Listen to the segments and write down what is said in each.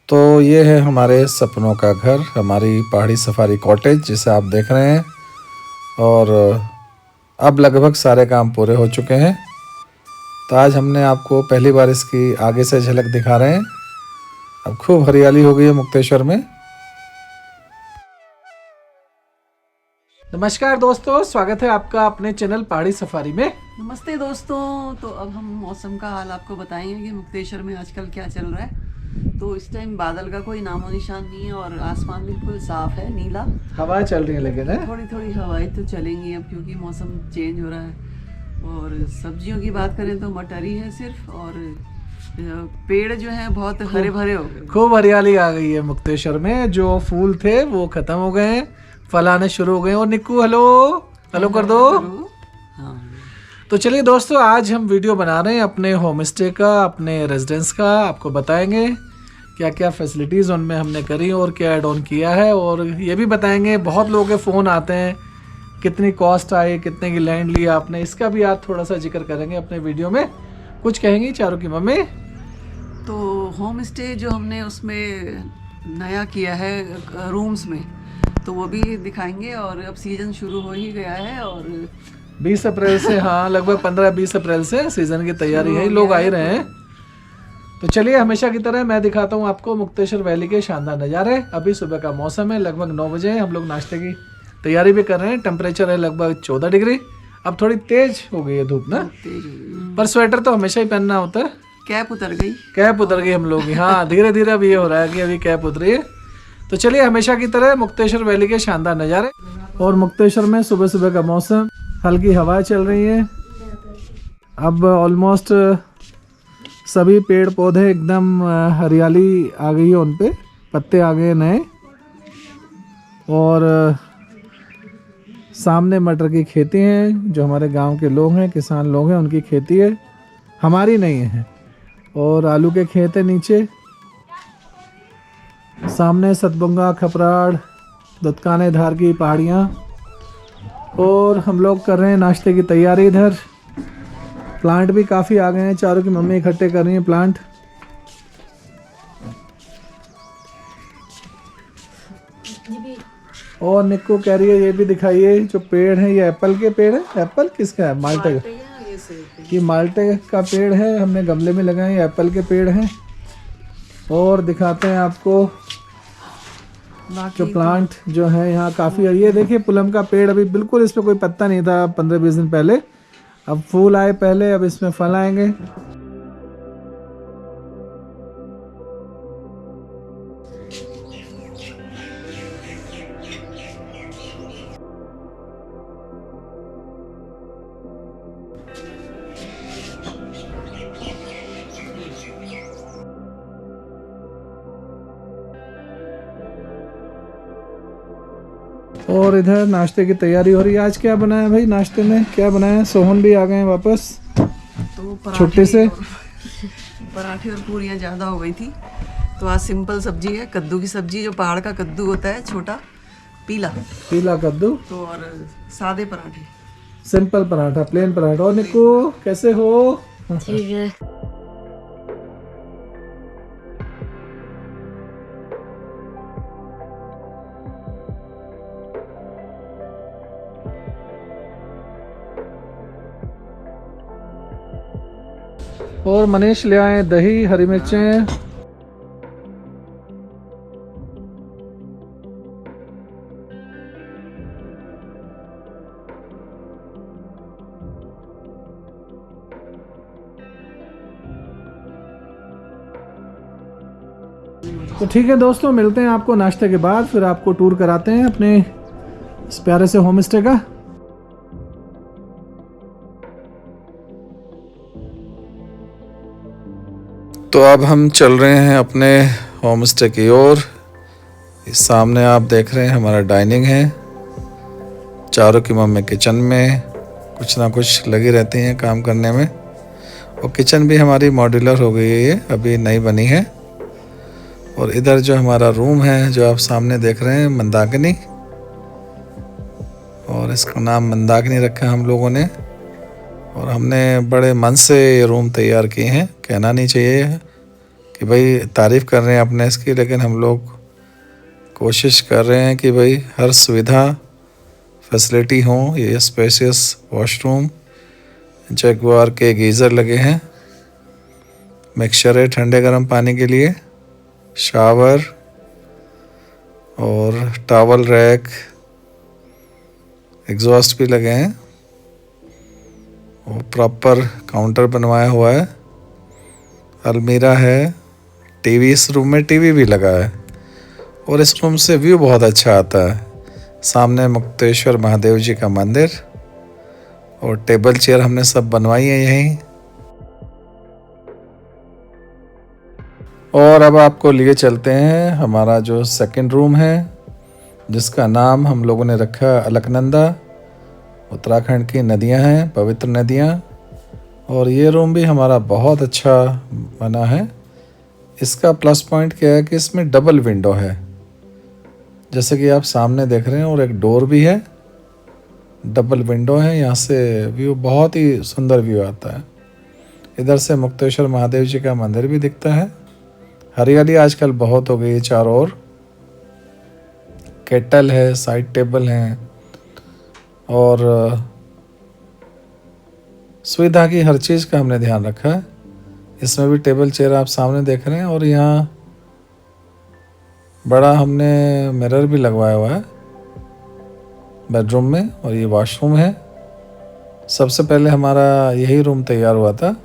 तो ये है हमारे सपनों का घर, हमारी पहाड़ी सफारी कॉटेज जिसे आप देख रहे हैं। और अब लगभग सारे काम पूरे हो चुके हैं, तो आज हमने आपको पहली बार इसकी आगे से झलक दिखा रहे हैं। अब खूब हरियाली हो गई है मुक्तेश्वर में। नमस्कार दोस्तों, स्वागत है आपका अपने चैनल पहाड़ी सफारी में। नमस्ते दोस्तों। तो अब हम मौसम का हाल आपको बताएंगे कि मुक्तेश्वर में आजकल क्या चल रहा है। तो इस टाइम बादल का कोई नामो निशान नहीं है और आसमान बिल्कुल साफ है, नीला। हवा चल रही है लेकिन है थोड़ी थोड़ी हवाएं तो चलेंगी अब, क्योंकि मौसम चेंज हो रहा है। और सब्जियों की बात करें तो मटर ही है सिर्फ, और पेड़ जो हैं बहुत हरे भरे हो गए। खूब हरियाली आ गई है मुक्तेश्वर में। जो फूल थे वो खत्म हो गए हैं, फल आने शुरू हो गए हैं। और निक्कू हेलो हेलो कर दो। हाँ, तो चलिए दोस्तों, आज हम वीडियो बना रहे हैं अपने होम स्टे का, अपने रेजिडेंस का। आपको बताएंगे क्या क्या फैसिलिटीज़ उनमें हमने करी और क्या ऐड ऑन किया है। और ये भी बताएंगे, बहुत लोगों के फ़ोन आते हैं कितनी कॉस्ट आई, कितने की लैंड ली आपने, इसका भी आज थोड़ा सा जिक्र करेंगे अपने वीडियो में। कुछ कहेंगी चारों की मम्मी? तो होम स्टे जो हमने उसमें नया किया है रूम्स में, तो वो भी दिखाएंगे। और अब सीज़न शुरू हो ही गया है और 20 अप्रैल से, हाँ लगभग 15-20 अप्रैल से सीज़न की तैयारी है, लोग आ ही रहे हैं। तो चलिए, हमेशा की तरह मैं दिखाता हूँ आपको मुक्तेश्वर वैली के शानदार नज़ारे। अभी सुबह का मौसम है, लगभग 9 बजे हम लोग नाश्ते की तैयारी भी कर रहे हैं। टेम्परेचर है लगभग 14 डिग्री। अब थोड़ी तेज हो गई है धूप ना, तेज हो गई। पर स्वेटर तो हमेशा ही पहनना होता है। कैप उतर गई। कैप उतर गई हम लोग की, हाँ धीरे धीरे अब ये हो रहा है कि अभी कैप उतरी है। तो चलिए, हमेशा की तरह मुक्तेश्वर वैली के शानदार नज़ारे। और मुक्तेश्वर में सुबह सुबह का मौसम, हल्की हवाएं चल रही हैं। अब ऑलमोस्ट सभी पेड़ पौधे एकदम हरियाली आ गई है, उन पे पत्ते आ गए नए। और सामने मटर की खेती है, जो हमारे गांव के लोग हैं, किसान लोग हैं, उनकी खेती है, हमारी नहीं है। और आलू के खेत है नीचे। सामने सतबुंगा, खपराड़, दुतकाने धार की पहाड़ियाँ। और हम लोग कर रहे हैं नाश्ते की तैयारी। इधर प्लांट भी काफ़ी आ गए हैं, चारों की मम्मी इकट्ठे कर रही हैं प्लांट। और निक्को कह रही है ये भी दिखाइए, जो पेड़ है ये एप्पल के पेड़ है। एप्पल किसका है? माल्टे का। ये माल्टे का पेड़ है, हमने गमले में लगाए, एप्पल के पेड़ हैं। और दिखाते हैं आपको जो प्लांट जो है यहाँ काफ़ी। ये देखिए पुलम का पेड़, अभी बिल्कुल इस पर कोई पत्ता नहीं था 15-20 दिन पहले। अब फूल आए पहले, अब इसमें फल आएंगे। और इधर नाश्ते की तैयारी हो रही है। आज क्या बनाया भाई नाश्ते में? क्या बनाया? सोहन भी आ गए हैं वापस तो छुट्टी से। पराठे और पूरियाँ ज़्यादा हो गई थी, तो आज सिंपल सब्जी है, कद्दू की सब्जी, जो पहाड़ का कद्दू होता है, छोटा पीला पीला कद्दू। तो, और सादे पराठे, सिंपल पराठा, प्लेन पराठा। और निक्कू कैसे हो? ठीक है। और मनीष ले आए दही, हरी मिर्चें। तो ठीक है दोस्तों, मिलते हैं आपको नाश्ते के बाद, फिर आपको टूर कराते हैं अपने इस प्यारे से होम स्टे का। तो अब हम चल रहे हैं अपने होम स्टे की ओर। इस सामने आप देख रहे हैं हमारा डाइनिंग है। चारों की मम्मी किचन में कुछ ना कुछ लगी रहती हैं काम करने में। और किचन भी हमारी मॉड्यूलर हो गई है, ये अभी नई बनी है। और इधर जो हमारा रूम है, जो आप सामने देख रहे हैं, मंदाकिनी, और इसका नाम मंदाकिनी रखा हम लोगों ने। और हमने बड़े मन से ये रूम तैयार किए हैं, कहना नहीं चाहिए। कि भाई तारीफ़ कर रहे हैं अपने इसकी, लेकिन हम लोग कोशिश कर रहे हैं कि भाई हर सुविधा फैसिलिटी हो। ये स्पेशियस वॉशरूम, जगुआर के गीज़र लगे हैं, मिक्सचर है ठंडे गर्म पानी के लिए, शावर और टॉवल रैक, एग्जॉस्ट भी लगे हैं और प्रॉपर काउंटर बनवाया हुआ है, अलमीरा है, टीवी, इस रूम में टीवी भी लगा है और इस रूम से व्यू बहुत अच्छा आता है। सामने मुक्तेश्वर महादेव जी का मंदिर और टेबल चेयर हमने सब बनवाई है यहीं। और अब आपको लिए चलते हैं हमारा जो सेकंड रूम है, जिसका नाम हम लोगों ने रखा अलकनंदा। उत्तराखंड की नदियां हैं, पवित्र नदियां, और ये रूम भी हमारा बहुत अच्छा बना है। इसका प्लस पॉइंट क्या है कि इसमें डबल विंडो है, जैसे कि आप सामने देख रहे हैं, और एक डोर भी है, डबल विंडो है। यहाँ से व्यू बहुत ही सुंदर व्यू आता है। इधर से मुक्तेश्वर महादेव जी का मंदिर भी दिखता है। हरियाली आजकल बहुत हो गई है चारों ओर। केटल है, साइड टेबल हैं और सुविधा की हर चीज़ का हमने ध्यान रखा है। इसमें भी टेबल चेयर आप सामने देख रहे हैं और यहाँ बड़ा हमने मिरर भी लगवाया हुआ है बेडरूम में। और ये वॉशरूम है। सबसे पहले हमारा यही रूम तैयार हुआ था।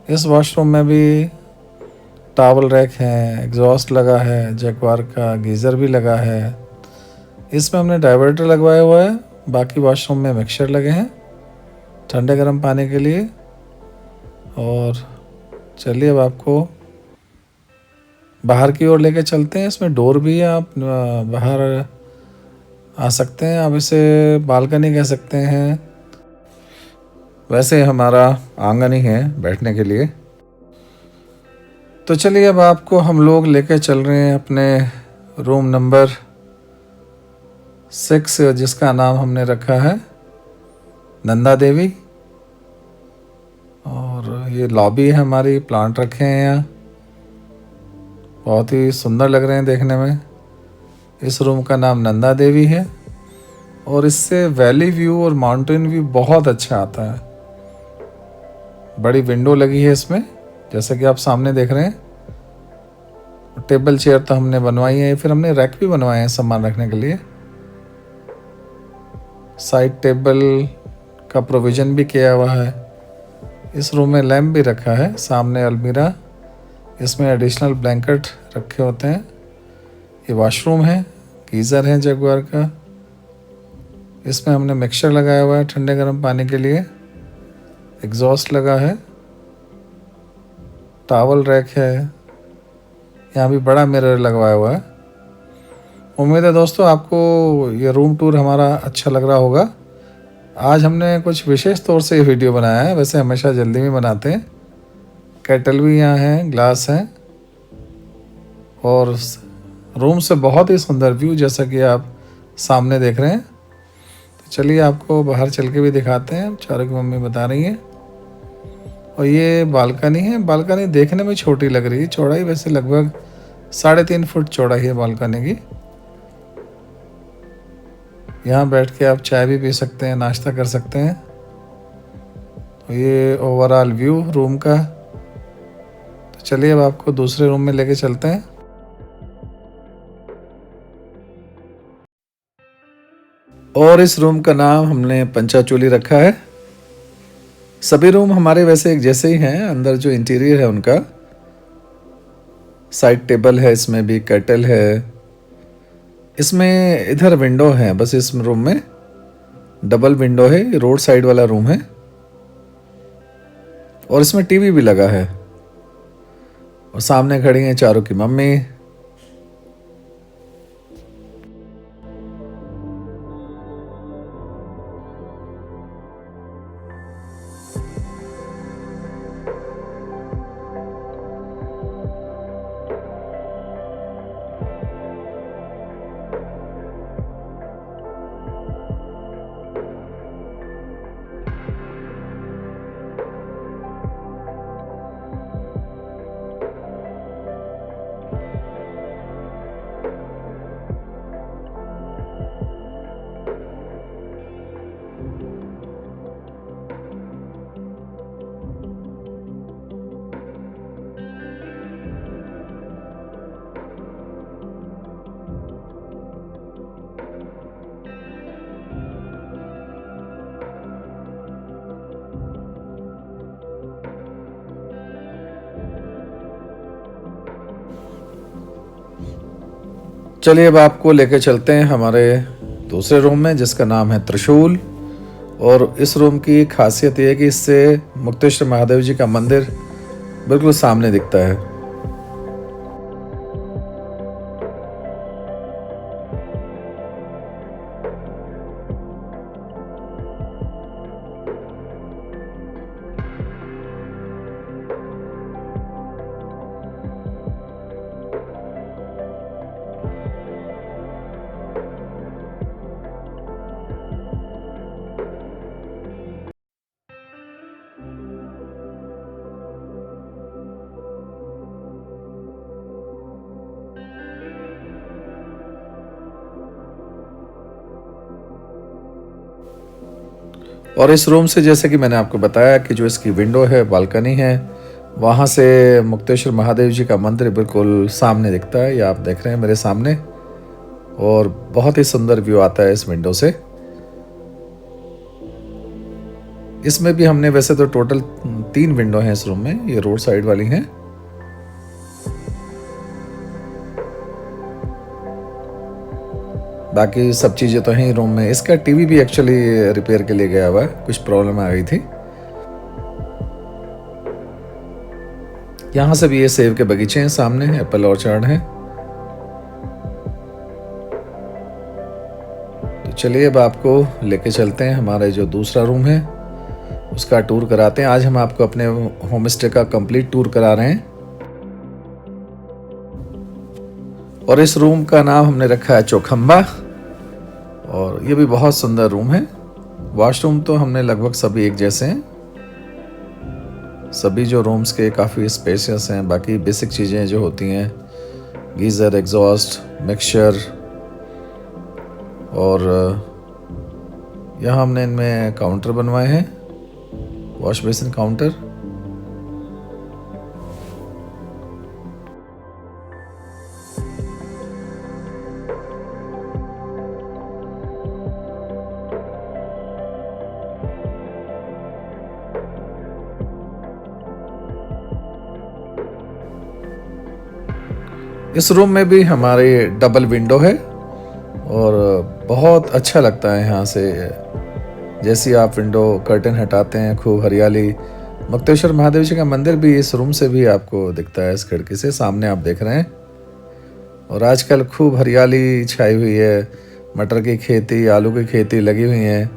इस वॉशरूम में भी टॉवल रैक है, एग्जॉस्ट लगा है, जगवार का गीज़र भी लगा है। इसमें हमने डाइवर्टर लगवाया हुआ है। बाकी वॉशरूम में मिक्सचर लगे हैं ठंडे गर्म पानी के लिए। और चलिए अब आपको बाहर की ओर लेके चलते हैं। इसमें डोर भी है, आप बाहर आ सकते हैं। आप इसे बालकनी कह सकते हैं। वैसे हमारा आंगन ही है बैठने के लिए। तो चलिए अब आपको हम लोग लेके चल रहे हैं अपने रूम नंबर 6, जिसका नाम हमने रखा है नंदा देवी। और ये लॉबी है हमारी, प्लांट रखे हैं यहाँ, बहुत ही सुंदर लग रहे हैं देखने में। इस रूम का नाम नंदा देवी है और इससे वैली व्यू और माउंटेन व्यू बहुत अच्छा आता है। बड़ी विंडो लगी है इसमें, जैसे कि आप सामने देख रहे हैं। टेबल चेयर तो हमने बनवाई है, फिर हमने रैक भी बनवाए हैं सामान रखने के लिए। साइड टेबल का प्रोविज़न भी किया हुआ है। इस रूम में लैंप भी रखा है। सामने अलमीरा, इसमें एडिशनल ब्लैंकेट रखे होते हैं। ये वॉशरूम है, गीज़र है जगुआर का। इसमें हमने मिक्सचर लगाया हुआ है ठंडे गर्म पानी के लिए। एग्जॉस्ट लगा है, टॉवल रैक है, यहाँ भी बड़ा मिरर लगवाया हुआ है। उम्मीद है दोस्तों आपको ये रूम टूर हमारा अच्छा लग रहा होगा। आज हमने कुछ विशेष तौर से ये वीडियो बनाया है, वैसे हमेशा जल्दी में बनाते हैं। केटल भी यहाँ है, ग्लास है और रूम से बहुत ही सुंदर व्यू जैसा कि आप सामने देख रहे हैं। तो चलिए आपको बाहर चल के भी दिखाते हैं। चारों की मम्मी बता रही है। और ये बालकनी है। बालकनी देखने में छोटी लग रही है, चौड़ाई वैसे लगभग 3.5 फुट चौड़ाई है बालकनी की। यहाँ बैठ के आप चाय भी पी सकते हैं, नाश्ता कर सकते हैं। तो ये ओवरऑल व्यू रूम का। तो चलिए अब आपको दूसरे रूम में लेके चलते हैं। और इस रूम का नाम हमने पंचाचूली रखा है। सभी रूम हमारे वैसे एक जैसे ही हैं। अंदर जो इंटीरियर है उनका, साइड टेबल है, इसमें भी केटल है। इसमें इधर विंडो है, बस इस रूम में डबल विंडो है। रोड साइड वाला रूम है और इसमें टीवी भी लगा है। और सामने खड़ी हैं चारों की मम्मी। चलिए अब आपको लेके चलते हैं हमारे दूसरे रूम में जिसका नाम है त्रिशूल। और इस रूम की खासियत ये है कि इससे मुक्तेश्वर महादेव जी का मंदिर बिल्कुल सामने दिखता है। और इस रूम से जैसे कि मैंने आपको बताया कि जो इसकी विंडो है, बालकनी है, वहाँ से मुक्तेश्वर महादेव जी का मंदिर बिल्कुल सामने दिखता है। ये आप देख रहे हैं मेरे सामने, और बहुत ही सुंदर व्यू आता है इस विंडो से। इसमें भी हमने वैसे तो टोटल 3 विंडो हैं इस रूम में, ये रोड साइड वाली हैं। बाकी सब चीज़ें तो हैं रूम में। इसका टीवी भी एक्चुअली रिपेयर के लिए गया हुआ है, कुछ प्रॉब्लम आ गई थी। यहाँ से भी ये सेब के बगीचे हैं, सामने एप्पल ऑर्चर्ड है। तो चलिए अब आपको लेके चलते हैं हमारे जो दूसरा रूम है उसका टूर कराते हैं। आज हम आपको अपने होम स्टे का कंप्लीट टूर करा रहे हैं। और इस रूम का नाम हमने रखा है चौखंबा, और ये भी बहुत सुंदर रूम है। वॉशरूम तो हमने लगभग सभी एक जैसे हैं, सभी जो रूम्स के काफ़ी स्पेशियस हैं। बाकी बेसिक चीज़ें जो होती हैं, गीज़र, एग्जॉस्ट, मिक्सचर, और यहाँ हमने इनमें काउंटर बनवाए हैं, वॉश बेसिन काउंटर। इस रूम में भी हमारी डबल विंडो है और बहुत अच्छा लगता है यहाँ से। जैसे आप विंडो कर्टन हटाते हैं, खूब हरियाली। मुक्तेश्वर महादेव जी का मंदिर भी इस रूम से भी आपको दिखता है, इस खिड़की से सामने आप देख रहे हैं। और आजकल खूब हरियाली छाई हुई है, मटर की खेती, आलू की खेती लगी हुई है।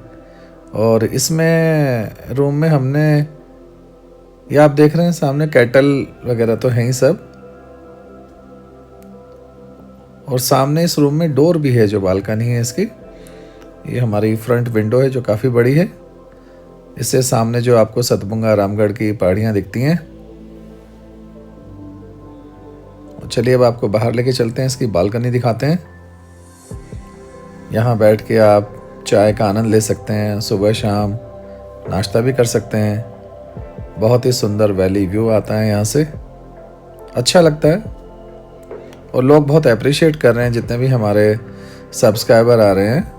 और इसमें रूम में हमने, ये आप देख रहे हैं सामने, कैटल वगैरह तो हैं ही सब। और सामने इस रूम में डोर भी है, जो बालकनी है इसकी। ये हमारी फ्रंट विंडो है जो काफ़ी बड़ी है। इससे सामने जो आपको सतपुंगा, रामगढ़ की पहाड़ियाँ दिखती हैं। चलिए अब आपको बाहर लेके चलते हैं, इसकी बालकनी दिखाते हैं। यहाँ बैठ के आप चाय का आनंद ले सकते हैं, सुबह शाम नाश्ता भी कर सकते हैं। बहुत ही सुंदर वैली व्यू आता है यहाँ से, अच्छा लगता है। और लोग बहुत अप्रिशिएट कर रहे हैं, जितने भी हमारे सब्सक्राइबर आ रहे हैं,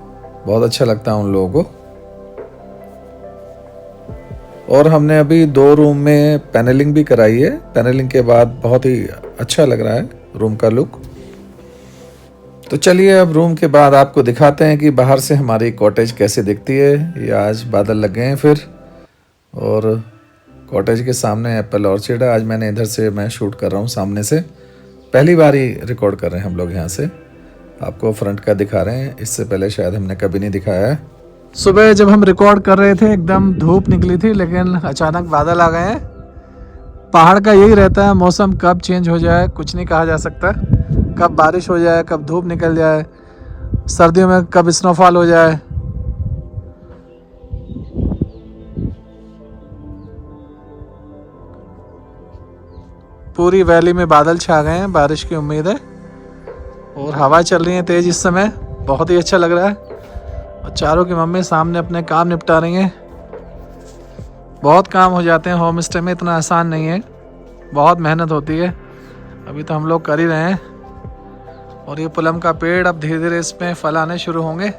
बहुत अच्छा लगता है उन लोगों को। और हमने अभी 2 रूम में पैनलिंग भी कराई है। पैनलिंग के बाद बहुत ही अच्छा लग रहा है रूम का लुक। तो चलिए अब रूम के बाद आपको दिखाते हैं कि बाहर से हमारी कॉटेज कैसे दिखती है। ये आज बादल लग गए हैं फिर, और कॉटेज के सामने एप्पल ऑर्चर्ड है। आज मैंने इधर से मैं शूट कर रहा हूँ, सामने से पहली बार ही रिकॉर्ड कर रहे हैं हम लोग। यहाँ से आपको फ्रंट का दिखा रहे हैं, इससे पहले शायद हमने कभी नहीं दिखाया है। सुबह जब हम रिकॉर्ड कर रहे थे एकदम धूप निकली थी, लेकिन अचानक बादल आ गए हैं। पहाड़ का यही रहता है, मौसम कब चेंज हो जाए कुछ नहीं कहा जा सकता। कब बारिश हो जाए, कब धूप निकल जाए, सर्दियों में कब स्नोफॉल हो जाए। पूरी वैली में बादल छा गए हैं, बारिश की उम्मीद है। और हवा चल रही है तेज इस समय, बहुत ही अच्छा लग रहा है। और चारों की मम्मी सामने अपने काम निपटा रही हैं। बहुत काम हो जाते हैं होम स्टे में, इतना आसान नहीं है, बहुत मेहनत होती है। अभी तो हम लोग कर ही रहे हैं। और ये पुलम का पेड़ अब धीरे धीरे इसमें फल आने शुरू होंगे।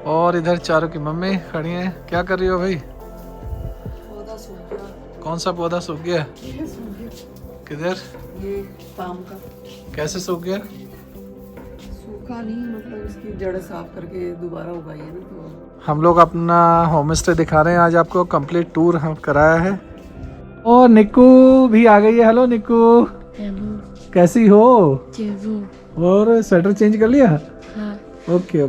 और इधर चारों की मम्मी खड़ी हैं। क्या कर रही हो भाई? पौधा सूख गया। कौन सा पौधा सूख गया? ये सूख गया। किधर? ये पाम का। कैसे सूख गया? सूखा नहीं, मतलब इसकी जड़ साफ करके दोबारा उगाई है ना, तो हम लोग अपना होम स्टे दिखा रहे हैं आज आपको, कंप्लीट टूर हम कराया है। और निक्कू भी आ गई है। हेलो निक्कू, कैसी हो? और स्वेटर चेंज कर लिया? हाँ। ओके।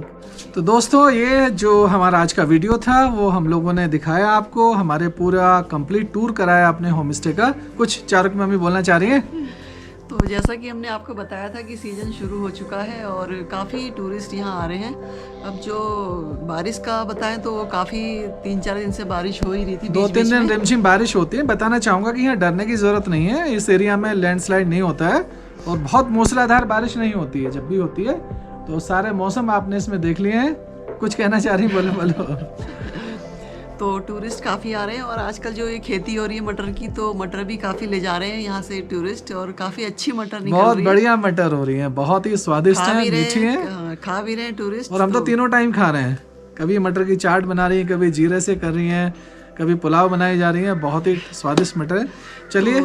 तो दोस्तों, ये जो हमारा आज का वीडियो था वो हम लोगों ने दिखाया आपको, हमारे पूरा कंप्लीट टूर कराया अपने होम स्टे का। कुछ चारू की मम्मी बोलना चाह रही हैं? तो जैसा कि हमने आपको बताया था कि सीज़न शुरू हो चुका है और काफ़ी टूरिस्ट यहाँ आ रहे हैं। अब जो बारिश का बताएं तो काफ़ी 3-4 दिन से बारिश हो ही रही थी, 2-3 दिन रिमझिम बारिश होती है। बताना चाहूँगा कि यहाँ डरने की ज़रूरत नहीं है, इस एरिया में लैंडस्लाइड नहीं होता है और बहुत मूसलाधार बारिश नहीं होती है। जब भी होती है तो सारे मौसम आपने इसमें देख लिए हैं। कुछ कहना चाह रही? बोलो। तो टूरिस्ट काफ़ी आ रहे हैं और आजकल जो ये खेती हो रही है मटर की, तो मटर भी काफ़ी ले जा रहे हैं यहाँ से टूरिस्ट, और काफ़ी अच्छी मटर निकल रही है। बहुत बढ़िया मटर हो रही है, बहुत ही स्वादिष्ट है, मीठी है, खा भी रहे हैं टूरिस्ट। और हम तो तीनों टाइम खा रहे हैं। कभी मटर की चाट बना रही है, कभी जीरे से कर रही हैं, कभी पुलाव बनाई जा रही है। बहुत ही स्वादिष्ट मटर है। चलिए।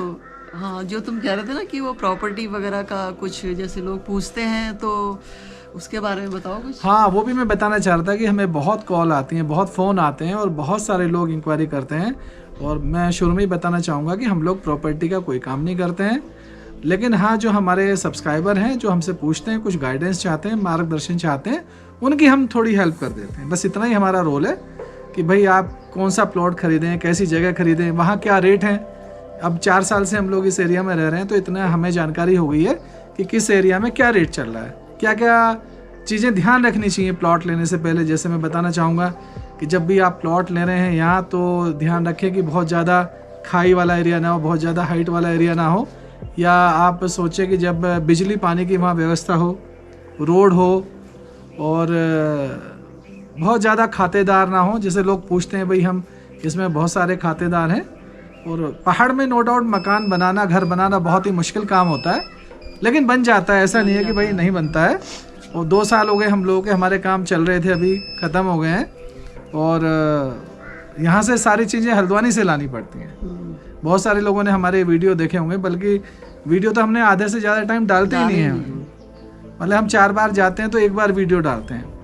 हाँ, जो तुम कह रहे थे ना कि वो प्रॉपर्टी वगैरह का कुछ जैसे लोग पूछते हैं, तो उसके बारे में बताओ कुछ। हाँ, वो भी मैं बताना चाह रहा था कि हमें बहुत कॉल आती हैं, बहुत फ़ोन आते हैं और बहुत सारे लोग इंक्वायरी करते हैं। और मैं शुरू में ही बताना चाहूँगा कि हम लोग प्रॉपर्टी का कोई काम नहीं करते हैं, लेकिन हाँ, जो हमारे सब्सक्राइबर हैं, जो हमसे पूछते हैं, कुछ गाइडेंस चाहते हैं, मार्गदर्शन चाहते हैं, उनकी हम थोड़ी हेल्प कर देते हैं। बस इतना ही हमारा रोल है कि भाई आप कौन सा प्लॉट खरीदें, कैसी जगह खरीदें, वहाँ क्या रेट हैं। अब 4 साल से हम लोग इस एरिया में रह रहे हैं, तो इतना हमें जानकारी हो गई है कि किस एरिया में क्या रेट चल रहा है, क्या क्या चीज़ें ध्यान रखनी चाहिए प्लॉट लेने से पहले। जैसे मैं बताना चाहूँगा कि जब भी आप प्लॉट ले रहे हैं यहाँ, तो ध्यान रखें कि बहुत ज़्यादा खाई वाला एरिया ना हो, बहुत ज़्यादा हाइट वाला एरिया ना हो, या आप सोचें कि जब बिजली पानी की वहाँ व्यवस्था हो, रोड हो, और बहुत ज़्यादा खातेदार ना हो। जैसे लोग पूछते हैं भाई हम इसमें बहुत सारे खातेदार हैं। और पहाड़ में नो डाउट मकान बनाना, घर बनाना बहुत ही मुश्किल काम होता है, लेकिन बन जाता है। ऐसा नहीं है कि भाई नहीं बनता है। और 2 साल हो गए हम लोगों के, हमारे काम चल रहे थे, अभी ख़त्म हो गए हैं। और यहाँ से सारी चीज़ें हल्द्वानी से लानी पड़ती हैं। बहुत सारे लोगों ने हमारे वीडियो देखे होंगे, बल्कि वीडियो तो हमने आधे से ज़्यादा टाइम डालते ही नहीं हैं। मतलब हम 4 बार जाते हैं तो 1 बार वीडियो डालते हैं।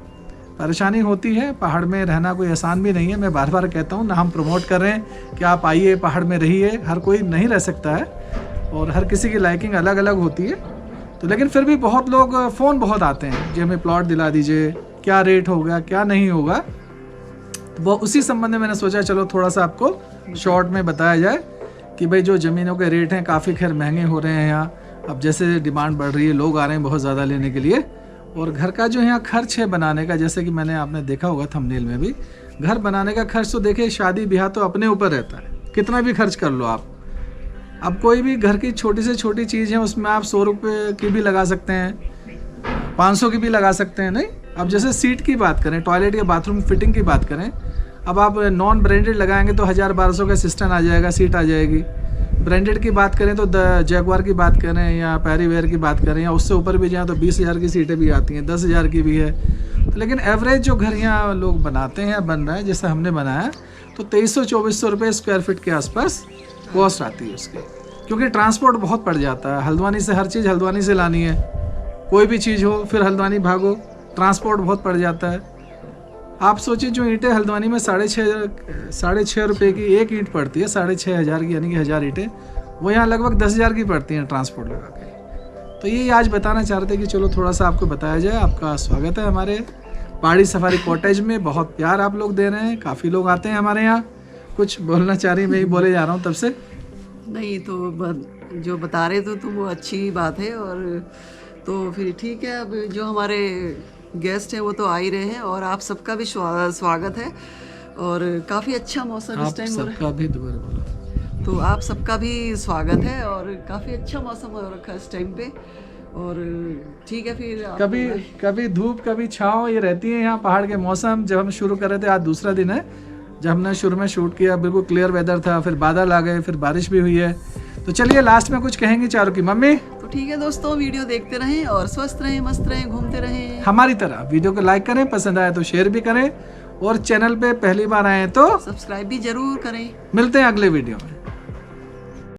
परेशानी होती है, पहाड़ में रहना कोई आसान भी नहीं है। मैं बार बार कहता हूँ ना, हम प्रमोट कर रहे हैं कि आप आइए, पहाड़ में रहिए। हर कोई नहीं रह सकता है और हर किसी की लाइकिंग अलग अलग होती है। तो लेकिन फिर भी बहुत लोग, फ़ोन बहुत आते हैं कि हमें प्लॉट दिला दीजिए, क्या रेट होगा, क्या नहीं होगा। तो वो उसी संबंध में मैंने सोचा चलो थोड़ा सा आपको शॉर्ट में बताया जाए कि भाई जो ज़मीनों के रेट हैं काफ़ी खैर महंगे हो रहे हैं यहाँ। अब जैसे डिमांड बढ़ रही है, लोग आ रहे हैं बहुत ज़्यादा लेने के लिए। और घर का जो यहाँ खर्च है बनाने का, जैसे कि मैंने आपने देखा होगा थंबनेल में भी, घर बनाने का खर्च तो देखिए, शादी ब्याह तो अपने ऊपर रहता है, कितना भी खर्च कर लो आप। अब कोई भी घर की छोटी से छोटी चीज़ है, उसमें आप 100 रुपये की भी लगा सकते हैं, 500 की भी लगा सकते हैं। नहीं, अब जैसे सीट की बात करें, टॉयलेट या बाथरूम फिटिंग की बात करें, अब आप नॉन ब्रांडेड लगाएंगे तो 1000-1200 का सिस्टम आ जाएगा, सीट आ जाएगी। ब्रांडेड की बात करें तो जैगवार की बात करें या पैरीवेयर की बात करें, या उससे ऊपर भी जाएँ तो 20,000 की सीटें भी आती हैं, 10,000 की भी है। तो लेकिन एवरेज जो घर यहाँ लोग बनाते हैं, बन रहा है, जैसे हमने बनाया, तो 2300-2400 रुपये स्क्वायर फीट के आसपास कॉस्ट आती है उसकी। क्योंकि ट्रांसपोर्ट बहुत पड़ जाता है, हल्द्वानी से हर चीज़ हल्द्वानी से लानी है, कोई भी चीज़ हो फिर हल्द्वानी भागो, ट्रांसपोर्ट बहुत पड़ जाता है। आप सोचिए, जो ईंटें हल्द्वानी में 6.5 रुपये की एक ईंट पड़ती है, 6,500 की, यानी कि 1000 ईंटें, वो यहाँ लगभग 10,000 की पड़ती हैं ट्रांसपोर्ट लगा के। तो ये आज बताना चाह रहे थे कि चलो थोड़ा सा आपको बताया जाए। आपका स्वागत है हमारे पहाड़ी सफारी कॉटेज में, बहुत प्यार आप लोग दे रहे हैं, काफ़ी लोग आते हैं हमारे यहाँ। कुछ बोलना चाह रही, मैं ही बोले जा रहा हूँ तब से। नहीं तो जो बता रहे थे तुम, वो अच्छी बात है। और तो फिर ठीक है, अब जो हमारे गेस्ट हैं वो तो आ ही रहे हैं, और आप सबका भी स्वागत है। और काफ़ी अच्छा मौसम इस टाइम हो रहा है। सबका भी दोबारा बोलो। तो आप सबका भी स्वागत है, और काफ़ी अच्छा मौसम हो रखा है इस टाइम पे। और ठीक है, फिर कभी धूप कभी छाँव ये रहती है यहाँ पहाड़ के मौसम। जब हम शुरू कर रहे थे, आज दूसरा दिन है जब हमने शुरू में शूट किया, बिल्कुल क्लियर वेदर था, फिर बादल आ गए, फिर बारिश भी हुई है। तो चलिए लास्ट में कुछ कहेंगी चारू की मम्मी? तो ठीक है दोस्तों, वीडियो देखते रहें और स्वस्थ रहें, मस्त रहें, घूमते रहें हमारी तरह। वीडियो को लाइक करें, पसंद आए तो शेयर भी करें, और चैनल पे पहली बार आए तो सब्सक्राइब भी जरूर करें। मिलते हैं अगले वीडियो में।